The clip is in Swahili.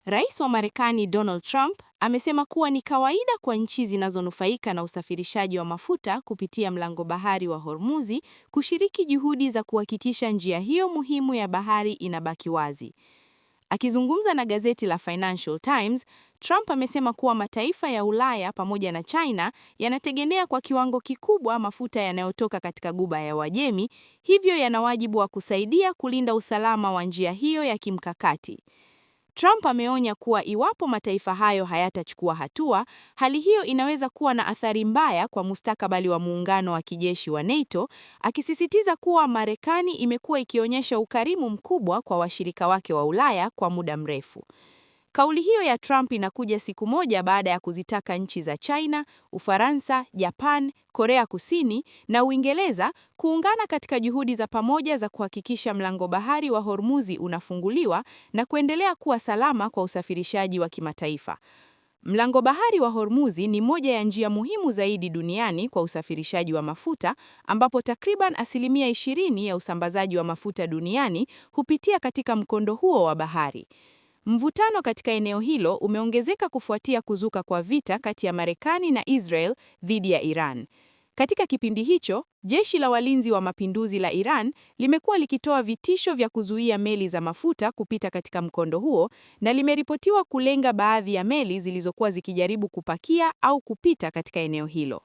Rais wa Marekani Donald Trump amesema kuwa ni kawaida kwa nchi zinazonufaika na usafirishaji wa mafuta kupitia mlango bahari wa Hormuzi kushiriki juhudi za kuhakikisha njia hiyo muhimu ya bahari inabaki wazi. Akizungumza na gazeti la Financial Times, Trump amesema kuwa mataifa ya Ulaya pamoja na China yanategemea kwa kiwango kikubwa mafuta yanayotoka katika Ghuba ya Uajemi, hivyo yana wajibu wa kusaidia kulinda usalama wa njia hiyo ya kimkakati. Trump ameonya kuwa iwapo mataifa hayo hayatachukua hatua, hali hiyo inaweza kuwa na athari mbaya kwa mustakabali wa muungano wa kijeshi wa NATO, akisisitiza kuwa Marekani imekuwa ikionyesha ukarimu mkubwa kwa washirika wake wa Ulaya kwa muda mrefu. Kauli hiyo ya Trump inakuja siku moja baada ya kuzitaka nchi za China, Ufaransa, Japan, Korea Kusini na Uingereza kuungana katika juhudi za pamoja za kuhakikisha mlango bahari wa Hormuzi unafunguliwa na kuendelea kuwa salama kwa usafirishaji wa kimataifa. Mlango bahari wa Hormuzi ni moja ya njia muhimu zaidi duniani kwa usafirishaji wa mafuta, ambapo takriban 20% ya usambazaji wa mafuta duniani hupitia katika mkondo huo wa bahari. Mvutano katika eneo hilo umeongezeka kufuatia kuzuka kwa vita kati ya Marekani na Israel dhidi ya Iran. Katika kipindi hicho, jeshi la walinzi wa mapinduzi la Iran limekuwa likitoa vitisho vya kuzuia meli za mafuta kupita katika mkondo huo na limeripotiwa kulenga baadhi ya meli zilizokuwa zikijaribu kupakia au kupita katika eneo hilo.